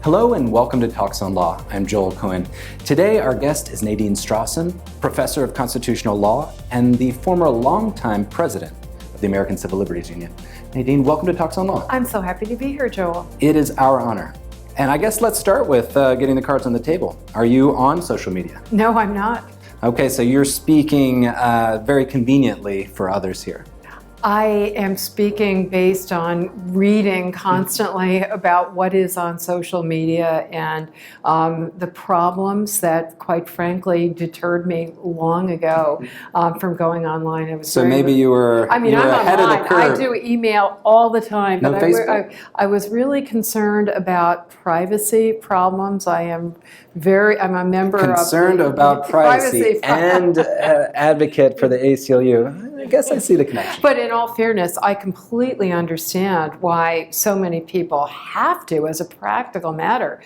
Hello and welcome to Talks on Law. I'm Joel Cohen. Today our guest is Nadine Strawson, professor of constitutional law and the former longtime president of the American Civil Liberties Union. Nadine, welcome to Talks on Law. I'm so happy to be here, Joel. It is our honor. And I guess let's start with getting the cards on the table. Are you on social media? No, I'm not. Okay, so you're speaking very conveniently for others here. I am speaking based on reading constantly about what is on social media and the problems that, quite frankly, deterred me long ago from going online. So maybe you were I'm ahead online. of the curve. I do email all the time. No but Facebook? I was really concerned about privacy problems. I'm a member concerned of about privacy and advocate for the ACLU. I guess I see the connection. But in all fairness, I completely understand why so many people have to, as a practical matter,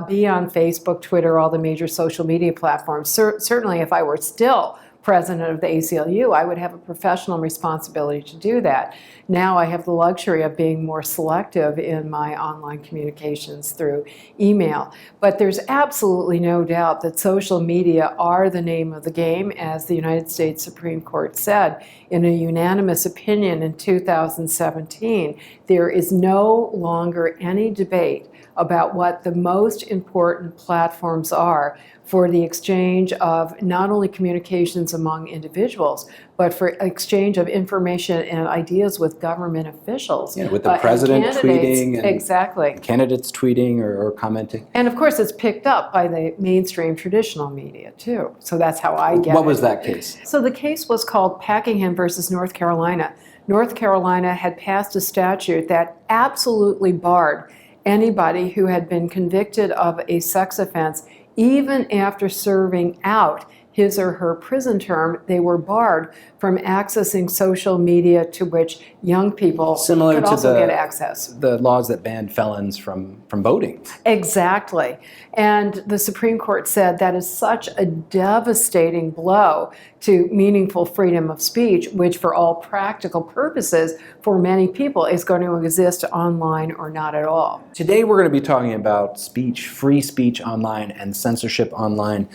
be on Facebook, Twitter, all the major social media platforms. Certainly, if I were still president of the ACLU, I would have a professional responsibility to do that. Now I have the luxury of being more selective in my online communications through email. But there's absolutely no doubt that social media are the name of the game, as the United States Supreme Court said in a unanimous opinion in 2017. There is no longer any debate about what the most important platforms are for the exchange of not only communications among individuals, but for exchange of information and ideas with government officials. Yeah, with the president tweeting and exactly. candidates tweeting or commenting. And of course, it's picked up by the mainstream traditional media too. So that's how I get it. What was that case? So the case was called Packingham versus North Carolina. North Carolina had passed a statute that absolutely barred anybody who had been convicted of a sex offense, even after serving out his or her prison term. They were barred from accessing social media to which young people could also get access. The laws that banned felons from voting. Exactly. And the Supreme Court said that is such a devastating blow to meaningful freedom of speech, which for all practical purposes for many people is going to exist online or not at all. Today we're going to be talking about speech, free speech online and censorship online.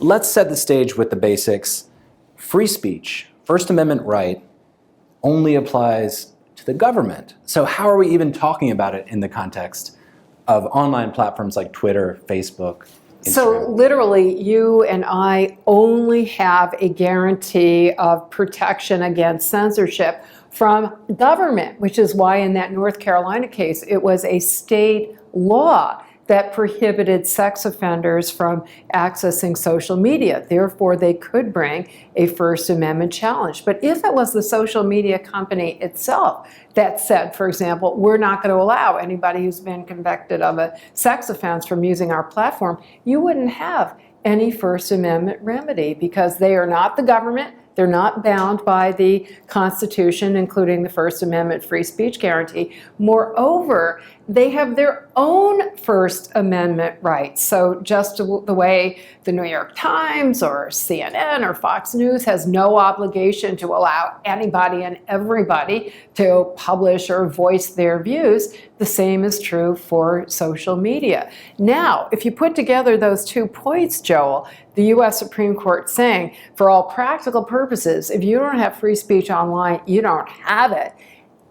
Let's set the stage with the basics. Free speech, First Amendment right, only applies to the government. So how are we even talking about it in the context of online platforms like Twitter, Facebook, Instagram? So literally, you and I only have a guarantee of protection against censorship from government, which is why in that North Carolina case, it was a state law that prohibited sex offenders from accessing social media. Therefore, they could bring a First Amendment challenge. But if it was the social media company itself that said, for example, we're not going to allow anybody who's been convicted of a sex offense from using our platform, you wouldn't have any First Amendment remedy because they are not the government. They're not bound by the Constitution, including the First Amendment free speech guarantee. Moreover, they have their own First Amendment rights. So just the way the New York Times or CNN or Fox News has no obligation to allow anybody and everybody to publish or voice their views, the same is true for social media. Now, if you put together those 2 points, Joel, the U.S. Supreme Court saying, for all practical purposes, if you don't have free speech online, you don't have it.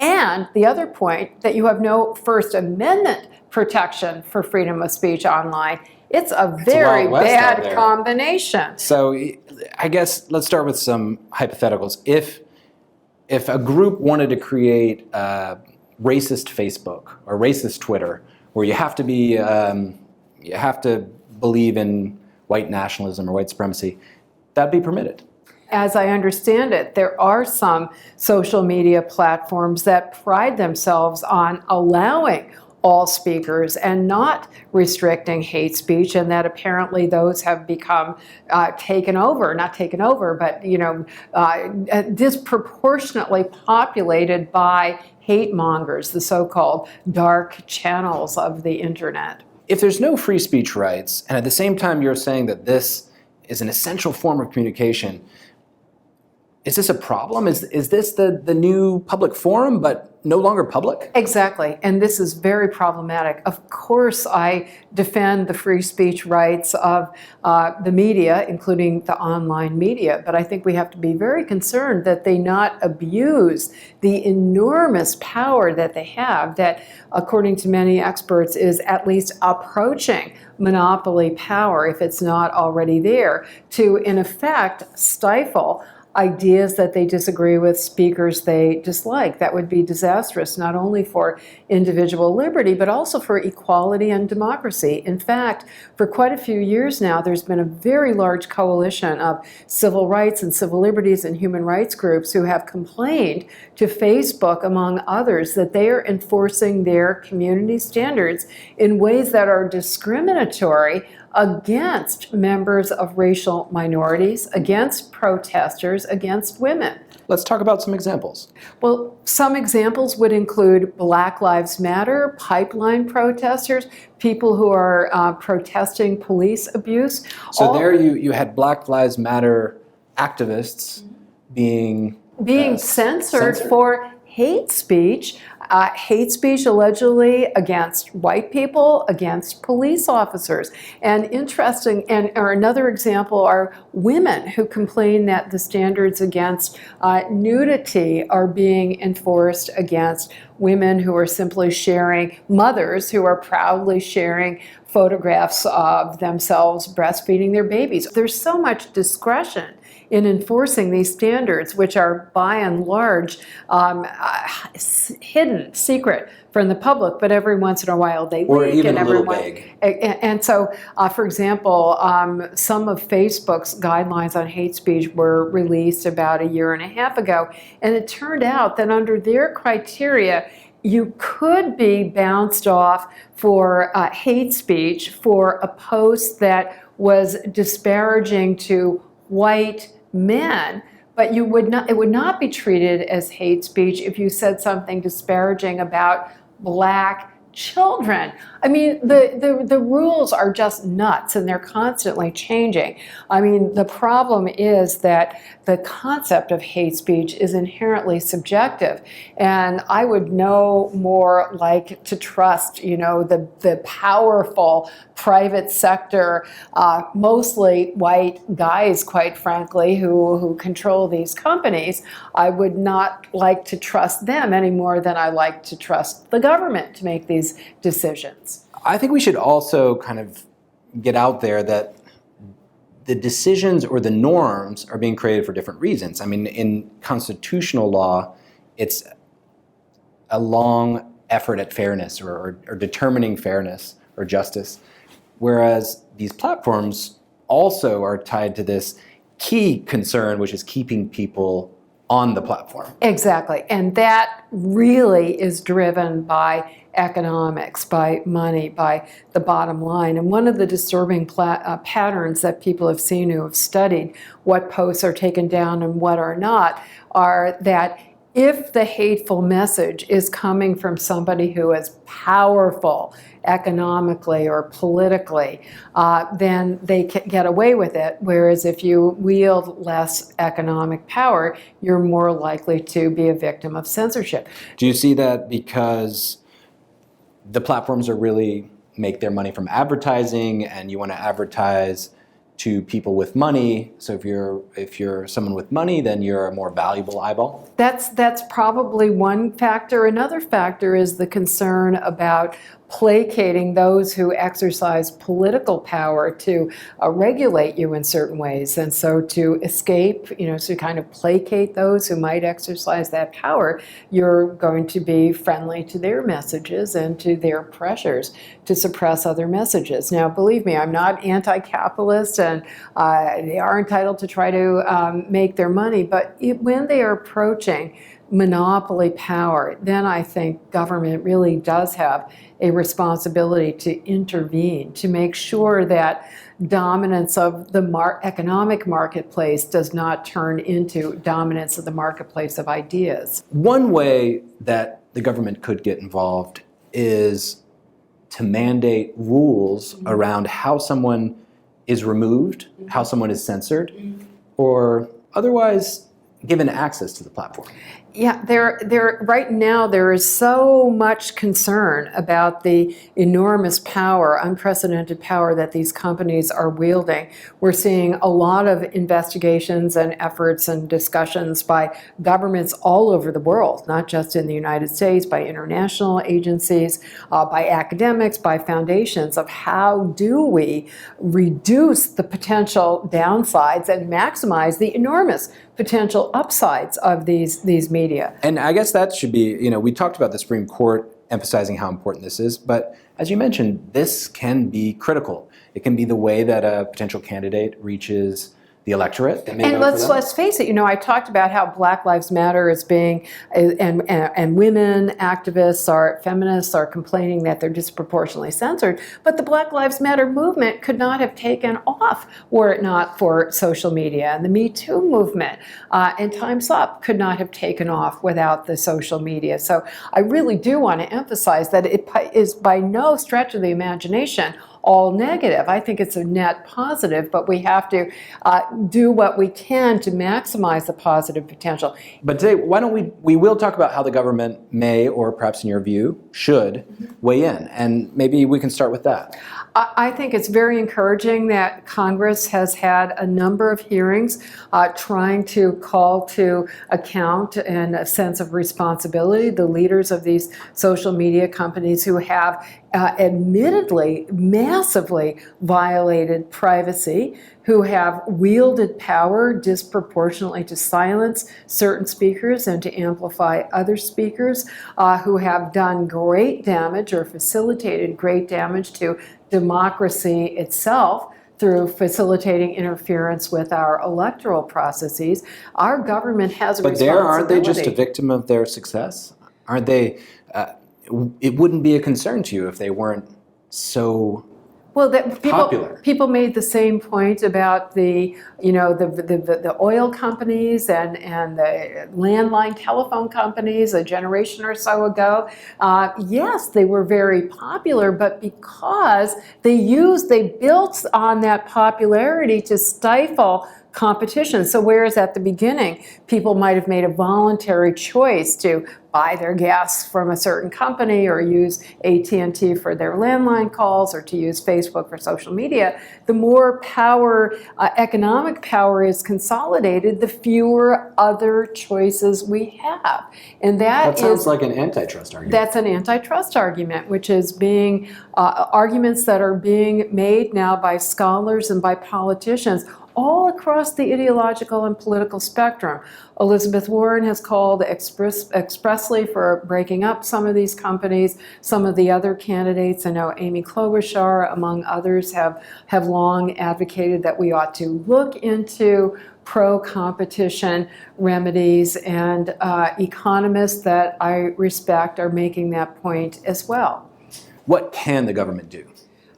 And the other point, that you have no First Amendment protection for freedom of speech online, it's a very bad combination. So I guess let's start with some hypotheticals. If a group wanted to create racist Facebook or racist Twitter, where you have to believe in white nationalism or white supremacy, that'd be permitted. As I understand it, there are some social media platforms that pride themselves on allowing all speakers and not restricting hate speech, and that apparently those have become not taken over, but disproportionately populated by hate mongers, the so-called dark channels of the internet. If there's no free speech rights, and at the same time you're saying that this is an essential form of communication, is this a problem? Is this the new public forum, but no longer public? Exactly, and this is very problematic. Of course, I defend the free speech rights of the media, including the online media, but I think we have to be very concerned that they not abuse the enormous power that they have that, according to many experts, is at least approaching monopoly power, if it's not already there, to, in effect, stifle ideas that they disagree with, speakers they dislike. That would be disastrous, not only for individual liberty, but also for equality and democracy. In fact, for quite a few years now, there's been a very large coalition of civil rights and civil liberties and human rights groups who have complained to Facebook, among others, that they are enforcing their community standards in ways that are discriminatory against members of racial minorities, against protesters, against women. Let's talk about some examples. Well, some examples would include Black Lives Matter, pipeline protesters, people who are protesting police abuse. So there you had Black Lives Matter activists being censored for hate speech allegedly against white people, against police officers. And or another example are women who complain that the standards against nudity are being enforced against women who are simply sharing, mothers who are proudly sharing photographs of themselves breastfeeding their babies. There's so much discretion in enforcing these standards, which are by and large hidden, secret from the public, but every once in a while they leak. Or even a little vague. And so, for example, some of Facebook's guidelines on hate speech were released about a year and a half ago, and it turned out that under their criteria, you could be bounced off for hate speech for a post that was disparaging to white men, but it would not be treated as hate speech if you said something disparaging about Black children. I mean, the rules are just nuts, and they're constantly changing. I mean, the problem is that the concept of hate speech is inherently subjective, and I would no more like to trust, the powerful private sector, mostly white guys, quite frankly, who control these companies. I would not like to trust them any more than I like to trust the government to make these decisions. I think we should also kind of get out there that the decisions or the norms are being created for different reasons. I mean, in constitutional law, it's a long effort at fairness or determining fairness or justice, whereas these platforms also are tied to this key concern, which is keeping people on the platform. Exactly, and that really is driven by economics, by money, by the bottom line. And one of the disturbing patterns that people have seen who have studied what posts are taken down and what are not are that if the hateful message is coming from somebody who is powerful economically or politically, then they can get away with it. Whereas if you wield less economic power, you're more likely to be a victim of censorship. Do you see that because the platforms are really make their money from advertising, and you want to advertise to people with money? So if you're someone with money, then you're a more valuable eyeball? That's probably one factor. Another factor is the concern about placating those who exercise political power to regulate you in certain ways. And so to escape, to kind of placate those who might exercise that power, you're going to be friendly to their messages and to their pressures to suppress other messages. Now, believe me, I'm not anti-capitalist, and they are entitled to try to make their money, but when they are approaching monopoly power, then I think government really does have a responsibility to intervene, to make sure that dominance of the economic marketplace does not turn into dominance of the marketplace of ideas. One way that the government could get involved is to mandate rules around how someone is removed, how someone is censored, or otherwise given access to the platform? Yeah, right now there is so much concern about the enormous power, unprecedented power that these companies are wielding. We're seeing a lot of investigations and efforts and discussions by governments all over the world, not just in the United States, by international agencies, by academics, by foundations, of how do we reduce the potential downsides and maximize the enormous potential upsides of these media. And I guess that should be, we talked about the Supreme Court emphasizing how important this is, but as you mentioned, this can be critical. It can be the way that a potential candidate reaches the electorate. And let's face it, I talked about how Black Lives Matter is being, and women activists, feminists are complaining that they're disproportionately censored, but the Black Lives Matter movement could not have taken off were it not for social media. And the Me Too movement and Time's Up could not have taken off without the social media. So I really do want to emphasize that it is by no stretch of the imagination all negative. I think it's a net positive, but we have to do what we can to maximize the positive potential. But today, why don't we will talk about how the government may, or perhaps in your view, should weigh in. And maybe we can start with that. I think it's very encouraging that Congress has had a number of hearings trying to call to account and a sense of responsibility the leaders of these social media companies who have admittedly massively violated privacy, who have wielded power disproportionately to silence certain speakers and to amplify other speakers, who have done great damage or facilitated great damage to democracy itself through facilitating interference with our electoral processes. Our government has a responsibility. But aren't they just a victim of their success? Aren't they? It wouldn't be a concern to you if they weren't so popular. People made the same point about the oil companies and the landline telephone companies a generation or so ago. Yes, they were very popular, but because they built on that popularity to stifle competition. So whereas at the beginning, people might have made a voluntary choice to buy their gas from a certain company or use AT&T for their landline calls or to use Facebook for social media, the more power, economic power is consolidated, the fewer other choices we have. And that sounds like an antitrust argument. That's an antitrust argument, which is being, arguments that are being made now by scholars and by politicians all across the ideological and political spectrum. Elizabeth Warren has called expressly for breaking up some of these companies. Some of the other candidates, I know Amy Klobuchar, among others, have long advocated that we ought to look into pro-competition remedies, and economists that I respect are making that point as well. What can the government do?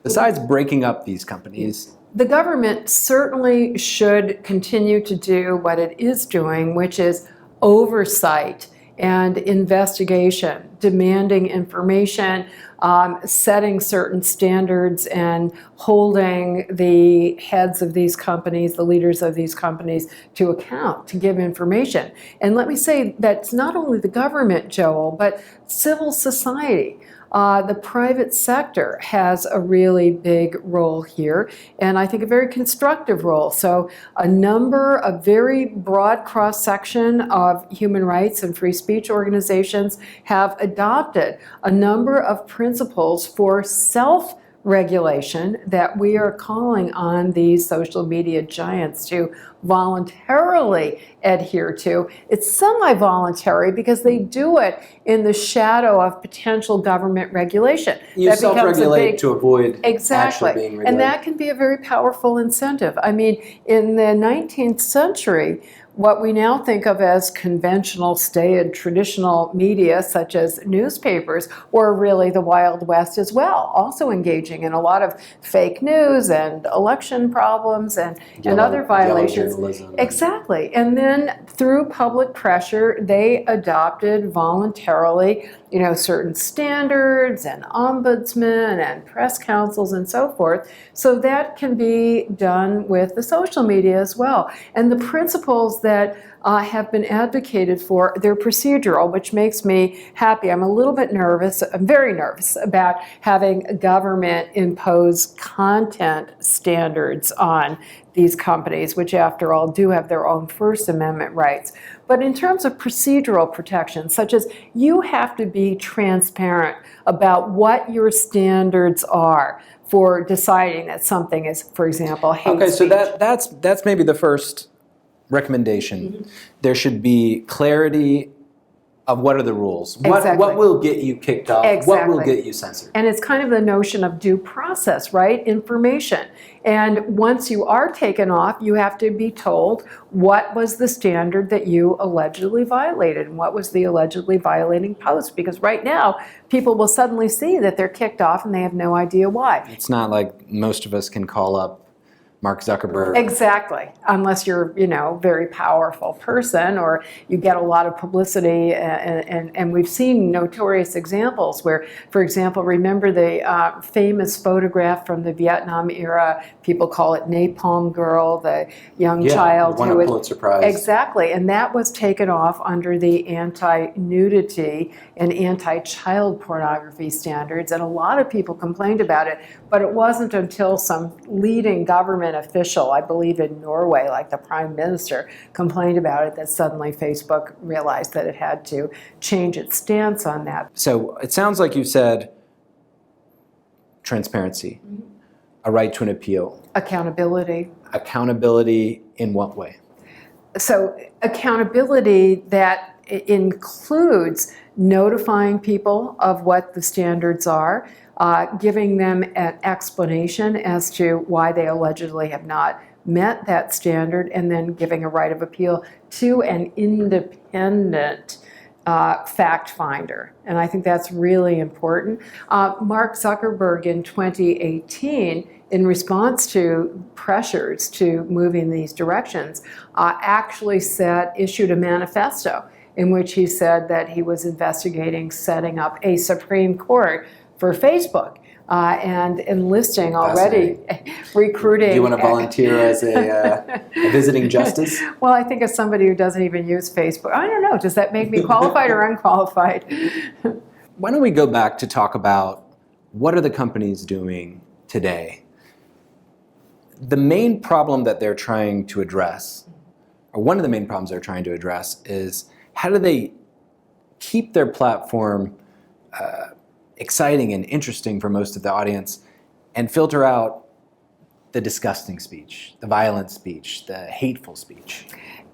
Besides breaking up these companies, the government certainly should continue to do what it is doing, which is oversight and investigation, demanding information, setting certain standards, and holding the heads of these companies, the leaders of these companies, to account, to give information. And let me say that's not only the government, Joel, but civil society. The private sector has a really big role here, and I think a very constructive role. So a number of very broad cross-section of human rights and free speech organizations have adopted a number of principles for self-regulation that we are calling on these social media giants to voluntarily adhere to. It's semi-voluntary because they do it in the shadow of potential government regulation. You self-regulate to avoid actually being regulated. And that can be a very powerful incentive. I mean, in the 19th century, what we now think of as conventional, staid, traditional media, such as newspapers, were really the Wild West as well, also engaging in a lot of fake news and election problems and other violations. Exactly. And then through public pressure, they adopted voluntarily, certain standards and ombudsmen and press councils and so forth. So that can be done with the social media as well. And the principles that have been advocated for, they're procedural, which makes me happy. I'm a little bit nervous, I'm very nervous about having government impose content standards on these companies, which after all do have their own First Amendment rights. But in terms of procedural protection, such as you have to be transparent about what your standards are for deciding that something is, for example, hate Okay, so speech. that's maybe the first recommendation. There should be clarity of what are the rules. Exactly. What will get you kicked off? What will Exactly. get you censored? And it's kind of the notion of due process, right? Information. And once you are taken off, you have to be told what was the standard that you allegedly violated and what was the allegedly violating post. Because right now, people will suddenly see that they're kicked off and they have no idea why. It's not like most of us can call up Mark Zuckerberg. Exactly, unless you're, very powerful person or you get a lot of publicity, and we've seen notorious examples where, for example, remember the famous photograph from the Vietnam era, people call it Napalm Girl, the young child won who a was Pulitzer Prize. Exactly, and that was taken off under the anti-nudity and anti-child pornography standards, and a lot of people complained about it, but it wasn't until some leading government official, I believe in Norway, like the Prime Minister, complained about it that suddenly Facebook realized that it had to change its stance on that. So it sounds like you said transparency, a right to an appeal. Accountability. Accountability in what way? So accountability that includes notifying people of what the standards are, giving them an explanation as to why they allegedly have not met that standard, and then giving a right of appeal to an independent fact finder. And I think that's really important. Mark Zuckerberg in 2018, in response to pressures to move in these directions, actually issued a manifesto in which he said that he was investigating setting up a Supreme Court for Facebook, and enlisting already, recruiting. Do you want to volunteer as a visiting justice? Well, I think as somebody who doesn't even use Facebook, I don't know, does that make me qualified or unqualified? Why don't we go back to talk about what are the companies doing today? The main problem that they're trying to address, or one of the main problems they're trying to address, is how do they keep their platform exciting and interesting for most of the audience and filter out the disgusting speech, the violent speech, the hateful speech?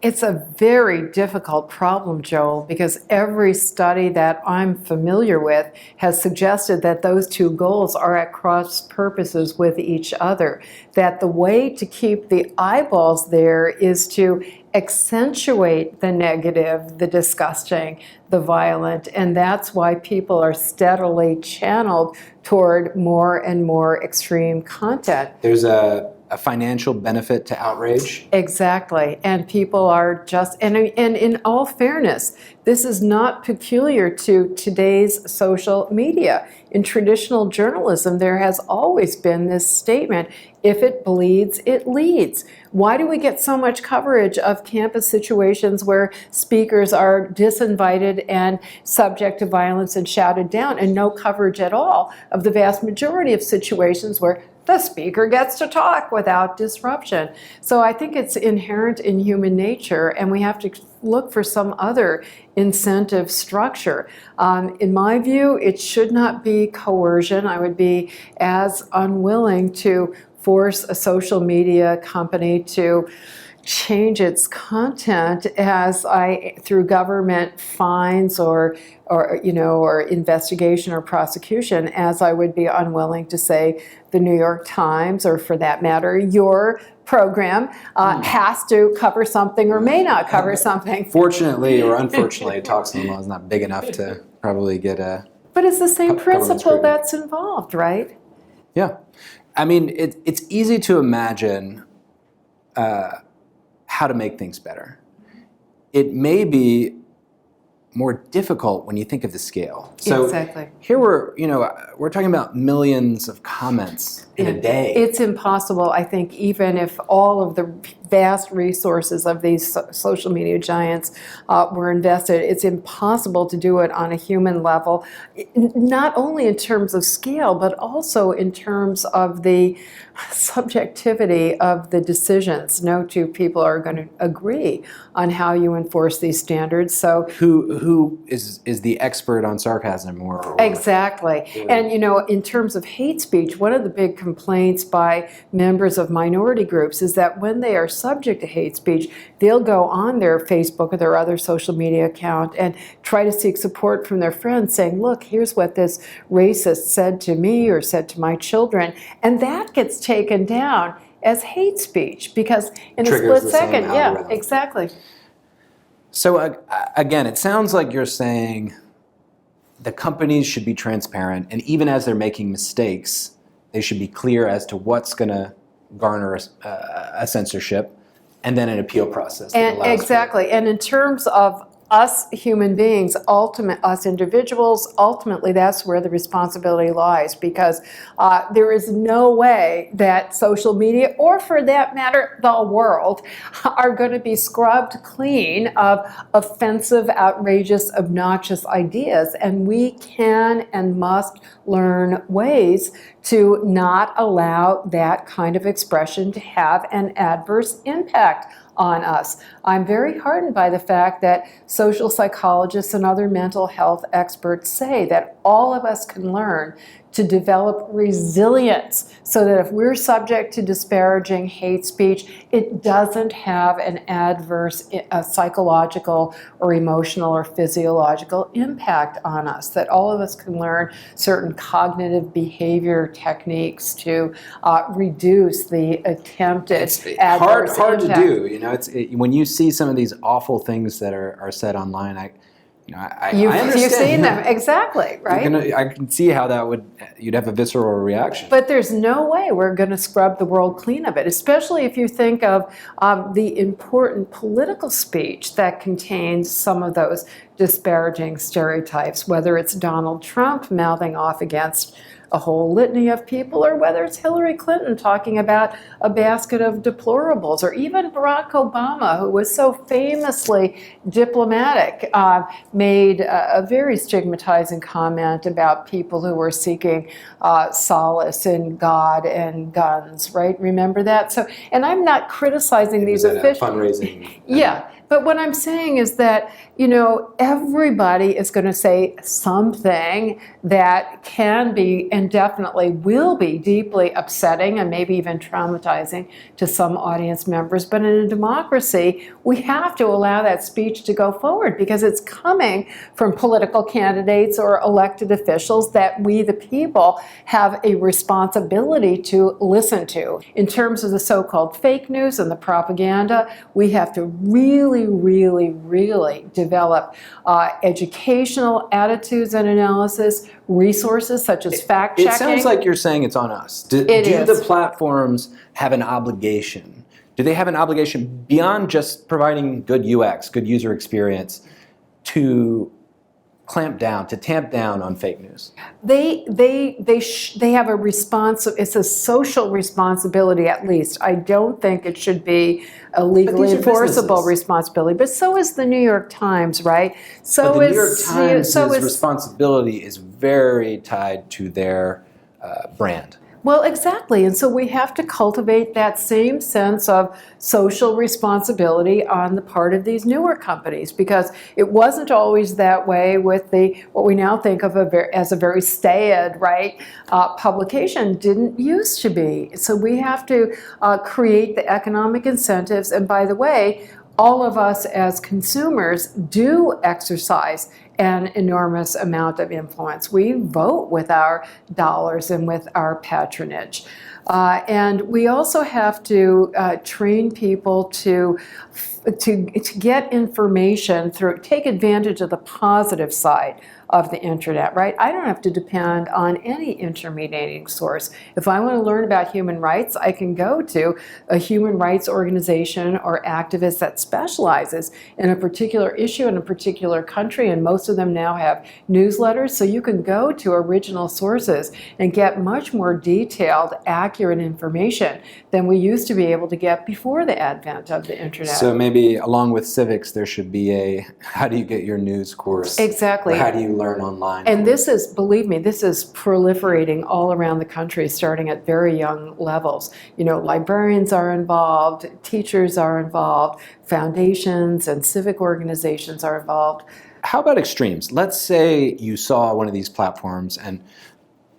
It's a very difficult problem, Joel, because every study that I'm familiar with has suggested that those two goals are at cross purposes with each other. That the way to keep the eyeballs there is to accentuate the negative, the disgusting, the violent, and that's why people are steadily channeled toward more and more extreme content. There's a financial benefit to outrage. Exactly, and people are just, and in all fairness, this is not peculiar to today's social media. In traditional journalism, there has always been this statement, if it bleeds, it leads. Why do we get so much coverage of campus situations where speakers are disinvited and subject to violence and shouted down, and no coverage at all of the vast majority of situations where the speaker gets to talk without disruption? So I think it's inherent in human nature, and we have to look for some other incentive structure. In my view, it should not be coercion. I would be as unwilling to force a social media company to change its content as through government fines or investigation or prosecution, as I would be unwilling to say the New York Times, or for that matter, your program has to cover something or may not cover something. Fortunately or unfortunately, Talks on Law is not big enough to probably get a... But it's the same principle scrutiny. that's involved, right? Yeah. I mean, it's easy to imagine how to make things better. It may be more difficult when you think of the scale. So exactly. Here we're talking about millions of comments in a day. It's impossible, I think, even if all of the vast resources of these social media giants were invested. It's impossible to do it on a human level, not only in terms of scale, but also in terms of the subjectivity of the decisions. No two people are going to agree on how you enforce these standards. So who is the expert on sarcasm or exactly. And in terms of hate speech, one of the big complaints by members of minority groups is that when they are subject to hate speech, they'll go on their Facebook or their other social media account and try to seek support from their friends saying, look, here's what this racist said to me or said to my children. And that gets taken down as hate speech because in a split second, yeah, exactly. So again, it sounds like you're saying the companies should be transparent, and even as they're making mistakes, they should be clear as to what's going to garner a censorship, and then an appeal process. And exactly. And in terms of us human beings, us individuals, ultimately that's where the responsibility lies, because there is no way that social media, or for that matter, the world, are going to be scrubbed clean of offensive, outrageous, obnoxious ideas. And we can and must learn ways to not allow that kind of expression to have an adverse impact on us. I'm very heartened by the fact that social psychologists and other mental health experts say that all of us can learn to develop resilience so that if we're subject to disparaging hate speech, it doesn't have an adverse psychological or emotional or physiological impact on us, that all of us can learn certain cognitive behavior techniques to reduce the attempted adverse hard impact. To do. When you see some of these awful things that are said online, I understand. You've seen them, exactly, right? I can see how you'd have a visceral reaction. But there's no way we're going to scrub the world clean of it, especially if you think of the important political speech that contains some of those disparaging stereotypes, whether it's Donald Trump mouthing off against a whole litany of people, or whether it's Hillary Clinton talking about a basket of deplorables, or even Barack Obama, who was so famously diplomatic, made a very stigmatizing comment about people who were seeking solace in God and guns, right? Remember that? So, and I'm not criticizing these officials. Fundraising. Yeah. But what I'm saying is that, everybody is going to say something that can be and definitely will be deeply upsetting and maybe even traumatizing to some audience members. But in a democracy, we have to allow that speech to go forward because it's coming from political candidates or elected officials that we, the people, have a responsibility to listen to. In terms of the so-called fake news and the propaganda, we have to really, really, really develop educational attitudes and analysis, resources such as fact-checking. It sounds like you're saying it's on us. Do the platforms have an obligation? Do they have an obligation beyond just providing good UX, good user experience, to tamp down on fake news? They have a it's a social responsibility at least. I don't think it should be a legally enforceable responsibility. But so is the New York Times, right? But the New York Times' responsibility is very tied to their brand. Well, exactly. And so we have to cultivate that same sense of social responsibility on the part of these newer companies, because it wasn't always that way with what we now think of as a very staid, right? Publication didn't used to be. So we have to create the economic incentives. And by the way, all of us as consumers do exercise an enormous amount of influence. We vote with our dollars and with our patronage. And we also have to train people to get information take advantage of the positive side of the internet, right? I don't have to depend on any intermediating source. If I want to learn about human rights, I can go to a human rights organization or activist that specializes in a particular issue in a particular country, and most of them now have newsletters, so you can go to original sources and get much more detailed, accurate information than we used to be able to get before the advent of the internet. So maybe along with civics, there should be a how do you get your news course? Exactly. Or how do you learn online? And this is, believe me, this is proliferating all around the country, starting at very young levels. You know, librarians are involved, teachers are involved, foundations and civic organizations are involved. How about extremes? Let's say you saw one of these platforms, and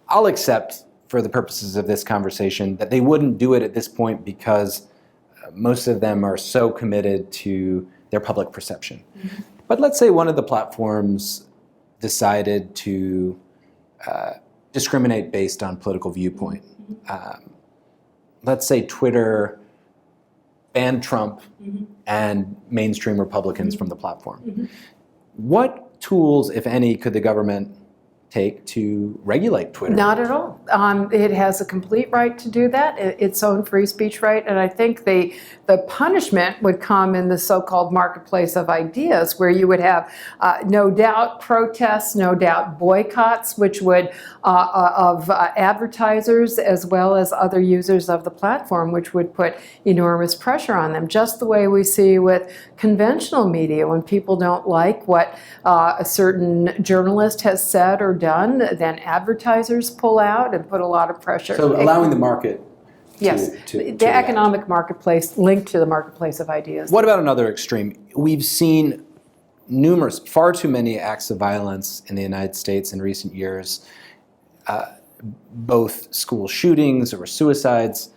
I'll accept for the purposes of this conversation that they wouldn't do it at this point because most of them are so committed to their public perception. Mm-hmm. But let's say one of the platforms decided to discriminate based on political viewpoint. Mm-hmm. Let's say Twitter banned Trump mm-hmm. and mainstream Republicans mm-hmm. from the platform. Mm-hmm. What tools, if any, could the government take to regulate Twitter? Not at all. It has a complete right to do that, its own free speech right, and I think the punishment would come in the so-called marketplace of ideas, where you would have no doubt protests, no doubt boycotts, which would of advertisers as well as other users of the platform, which would put enormous pressure on them, just the way we see with conventional media. When people don't like what a certain journalist has said or done, then advertisers pull out and put a lot of pressure. So allowing the market to the economic marketplace linked to the marketplace of ideas. What about another extreme? We've seen far too many acts of violence in the United States in recent years, both school shootings or suicides.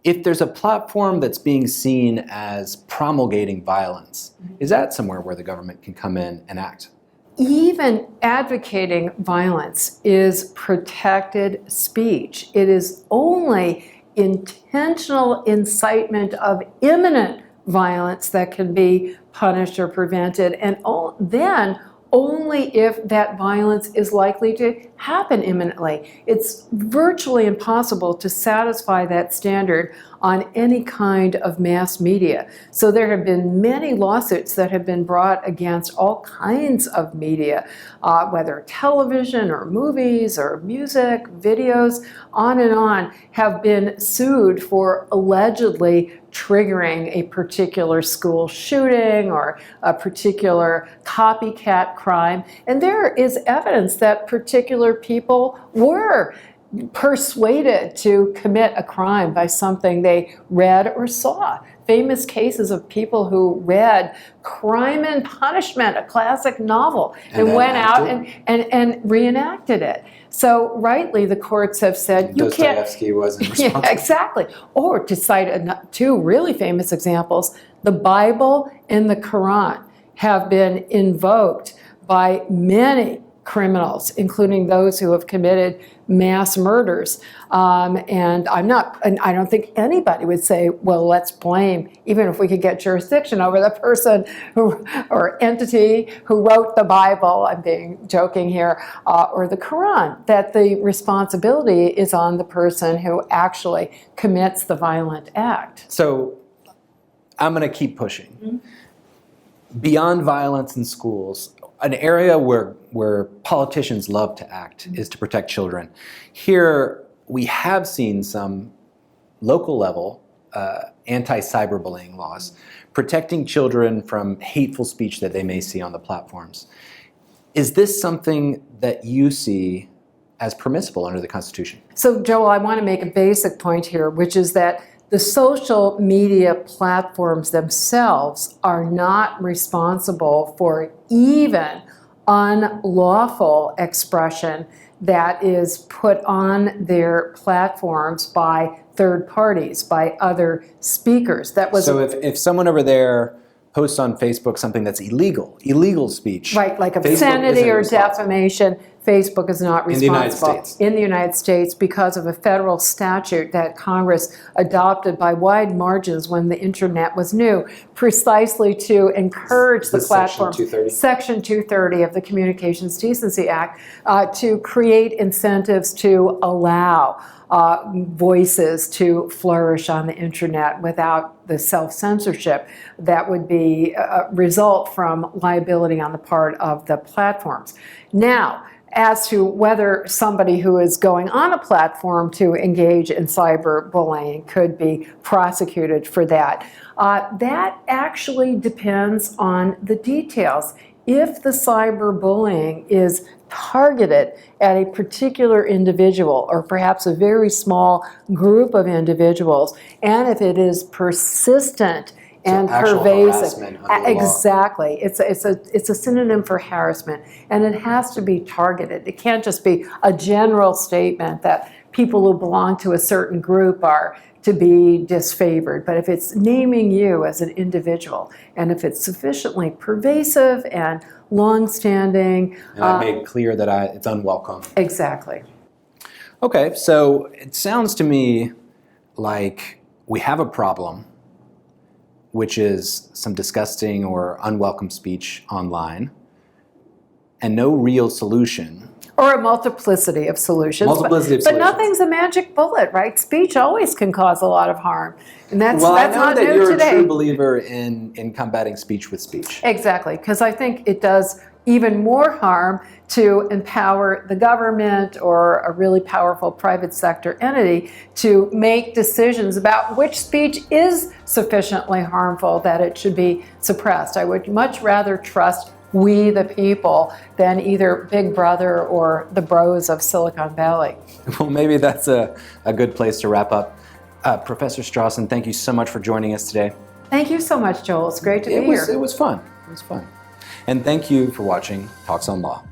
If there's a platform that's being seen as promulgating violence, mm-hmm. is that somewhere where the government can come in and act? Even advocating violence is protected speech. It is only intentional incitement of imminent violence that can be punished or prevented, and then only if that violence is likely to happen imminently. It's virtually impossible to satisfy that standard on any kind of mass media. So there have been many lawsuits that have been brought against all kinds of media, whether television or movies or music, videos, on, have been sued for allegedly triggering a particular school shooting or a particular copycat crime. And there is evidence that particular people were persuaded to commit a crime by something they read or saw. Famous cases of people who read Crime and Punishment, a classic novel, and went out and reenacted it. So rightly, the courts have said you can't. Dostoevsky wasn't responsible. Yeah, exactly. Or to cite two really famous examples, the Bible and the Quran have been invoked by many criminals, including those who have committed mass murders. And I don't think anybody would say, well, let's blame, even if we could get jurisdiction over the person or entity who wrote the Bible, I'm being joking here, or the Quran, that the responsibility is on the person who actually commits the violent act. So I'm going to keep pushing. Mm-hmm. Beyond violence in schools, an area where politicians love to act is to protect children. Here, we have seen some local level anti-cyberbullying laws protecting children from hateful speech that they may see on the platforms. Is this something that you see as permissible under the Constitution? So, Joel, I want to make a basic point here, which is that the social media platforms themselves are not responsible for even unlawful expression that is put on their platforms by third parties, by other speakers. So if someone over there posts on Facebook something that's illegal speech. Right, like obscenity or defamation, Facebook is not In the United responsible States. in the United States because of a federal statute that Congress adopted by wide margins when the internet was new, precisely to encourage the platform. Section 230? Section 230 of the Communications Decency Act to create incentives to allow voices to flourish on the internet without the self-censorship that would be result from liability on the part of the platforms. Now, as to whether somebody who is going on a platform to engage in cyberbullying could be prosecuted for that, that actually depends on the details. If the cyberbullying is targeted at a particular individual or perhaps a very small group of individuals, and if it is persistent and actual pervasive. harassment under the law. Exactly. It's a synonym for harassment, and it has to be targeted. It can't just be a general statement that people who belong to a certain group are to be disfavored. But if it's naming you as an individual, and if it's sufficiently pervasive and long-standing. And I made clear that it's unwelcome. Exactly. Okay, so it sounds to me like we have a problem, which is some disgusting or unwelcome speech online, and no real solution. Or a multiplicity of solutions. Multiplicity of but solutions. Nothing's a magic bullet, right? Speech always can cause a lot of harm. And that's Well, I not know that new you're today. a true believer in combating speech with speech. Exactly, because I think it does even more harm to empower the government or a really powerful private sector entity to make decisions about which speech is sufficiently harmful that it should be suppressed. I would much rather trust we the people than either Big Brother or the bros of Silicon Valley. Well, maybe that's a good place to wrap up. Professor Strawson, thank you so much for joining us today. Thank you so much, Joel. It's great to be here. It was fun. It was fun. And thank you for watching Talks on Law.